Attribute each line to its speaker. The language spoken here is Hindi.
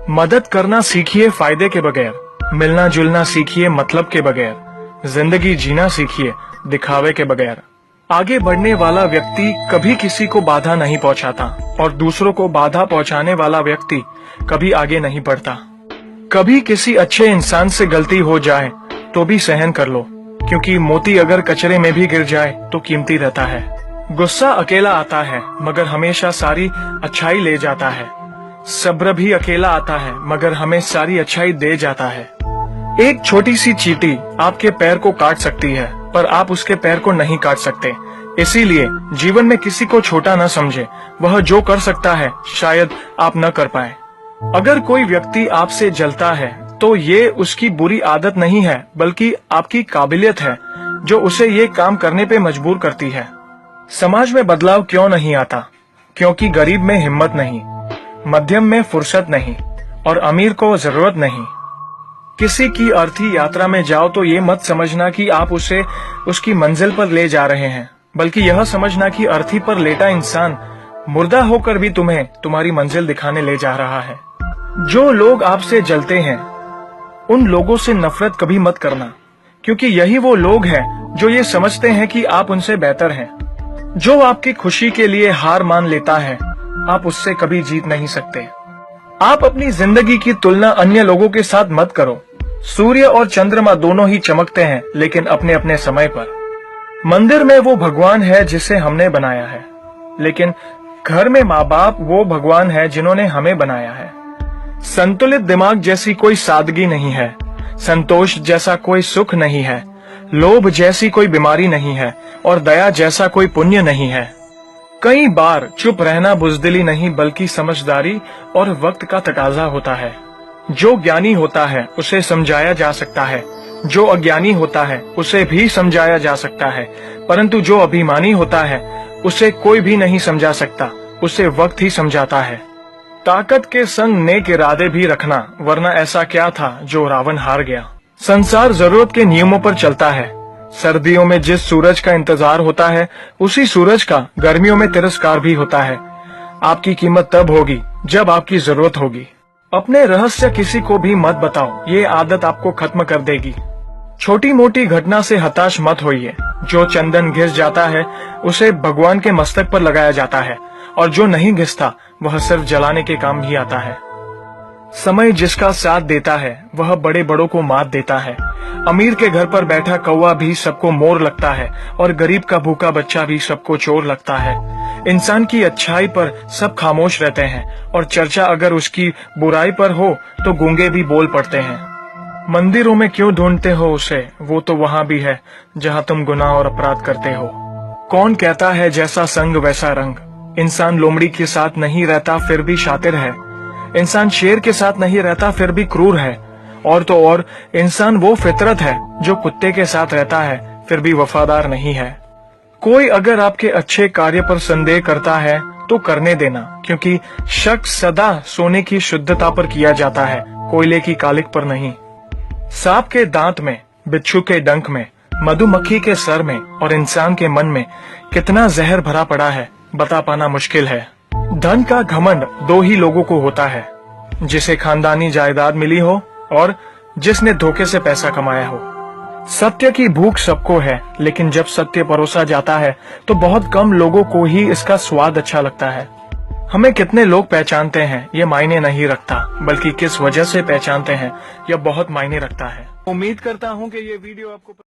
Speaker 1: मदद करना सीखिए फायदे के बगैर, मिलना जुलना सीखिए मतलब के बगैर, जिंदगी जीना सीखिए दिखावे के बगैर। आगे बढ़ने वाला व्यक्ति कभी किसी को बाधा नहीं पहुंचाता और दूसरों को बाधा पहुंचाने वाला व्यक्ति कभी आगे नहीं बढ़ता। कभी किसी अच्छे इंसान से गलती हो जाए तो भी सहन कर लो, क्योंकि मोती अगर कचरे में भी गिर जाए तो कीमती रहता है। गुस्सा अकेला आता है मगर हमेशा सारी अच्छाई ले जाता है। सब्र भी अकेला आता है मगर हमें सारी अच्छाई दे जाता है। एक छोटी सी चींटी आपके पैर को काट सकती है पर आप उसके पैर को नहीं काट सकते। इसीलिए जीवन में किसी को छोटा न समझे। वह जो कर सकता है शायद आप न कर पाए। अगर कोई व्यक्ति आपसे जलता है तो ये उसकी बुरी आदत नहीं है बल्कि आपकी काबिलियत है जो उसे ये काम करने पे मजबूर करती है। समाज में बदलाव क्यों नहीं आता? क्योंकि गरीब में हिम्मत नहीं, मध्यम में फुर्सत नहीं और अमीर को जरूरत नहीं। किसी की अर्थी यात्रा में जाओ तो ये मत समझना कि आप उसे उसकी मंजिल पर ले जा रहे हैं, बल्कि यह समझना कि अर्थी पर लेटा इंसान मुर्दा होकर भी तुम्हें तुम्हारी मंजिल दिखाने ले जा रहा है। जो लोग आपसे जलते हैं उन लोगों से नफरत कभी मत करना, क्योंकि यही वो लोग हैं जो ये समझते हैं कि आप उनसे बेहतर हैं। जो आपकी खुशी के लिए हार मान लेता है आप उससे कभी जीत नहीं सकते। आप अपनी जिंदगी की तुलना अन्य लोगों के साथ मत करो। सूर्य और चंद्रमा दोनों ही चमकते हैं लेकिन अपने अपने समय पर। मंदिर में वो भगवान है जिसे हमने बनाया है, लेकिन घर में माँ बाप वो भगवान है जिन्होंने हमें बनाया है। संतुलित दिमाग जैसी कोई सादगी नहीं है, संतोष जैसा कोई सुख नहीं है, लोभ जैसी कोई बीमारी नहीं है और दया जैसा कोई पुण्य नहीं है। कई बार चुप रहना बुजदिली नहीं बल्कि समझदारी और वक्त का तकाजा होता है। जो ज्ञानी होता है उसे समझाया जा सकता है, जो अज्ञानी होता है उसे भी समझाया जा सकता है, परंतु जो अभिमानी होता है उसे कोई भी नहीं समझा सकता, उसे वक्त ही समझाता है। ताकत के संग नेक इरादे भी रखना, वरना ऐसा क्या था जो रावण हार गया। संसार जरूरत के नियमों पर चलता है। सर्दियों में जिस सूरज का इंतजार होता है उसी सूरज का गर्मियों में तिरस्कार भी होता है। आपकी कीमत तब होगी जब आपकी जरूरत होगी। अपने रहस्य किसी को भी मत बताओ, ये आदत आपको खत्म कर देगी। छोटी मोटी घटना से हताश मत होइए। जो चंदन घिस जाता है उसे भगवान के मस्तक पर लगाया जाता है और जो नहीं घिसता वह सिर्फ जलाने के काम भी आता है। समय जिसका साथ देता है वह बड़े बड़ों को मात देता है। अमीर के घर पर बैठा कौवा भी सबको मोर लगता है और गरीब का भूखा बच्चा भी सबको चोर लगता है। इंसान की अच्छाई पर सब खामोश रहते हैं और चर्चा अगर उसकी बुराई पर हो तो गूंगे भी बोल पड़ते हैं। मंदिरों में क्यों ढूंढते हो उसे, वो तो वहां भी है जहां तुम गुनाह और अपराध करते हो। कौन कहता है जैसा संग वैसा रंग। इंसान लोमड़ी के साथ नहीं रहता फिर भी शातिर है। इंसान शेर के साथ नहीं रहता फिर भी क्रूर है। और तो और इंसान वो फितरत है जो कुत्ते के साथ रहता है फिर भी वफादार नहीं है। कोई अगर आपके अच्छे कार्य पर संदेह करता है तो करने देना, क्योंकि शक सदा सोने की शुद्धता पर किया जाता है, कोयले की कालिक पर नहीं। सांप के दांत में, बिच्छू के डंक में, मधुमक्खी के सर में और इंसान के मन में कितना जहर भरा पड़ा है बता पाना मुश्किल है। धन का घमंड दो ही लोगों को होता है, जिसे खानदानी जायदाद मिली हो और जिसने धोखे से पैसा कमाया हो। सत्य की भूख सबको है, लेकिन जब सत्य परोसा जाता है तो बहुत कम लोगों को ही इसका स्वाद अच्छा लगता है। हमें कितने लोग पहचानते हैं ये मायने नहीं रखता, बल्कि किस वजह से पहचानते हैं यह बहुत मायने रखता है। उम्मीद करता हूँ कि ये वीडियो आपको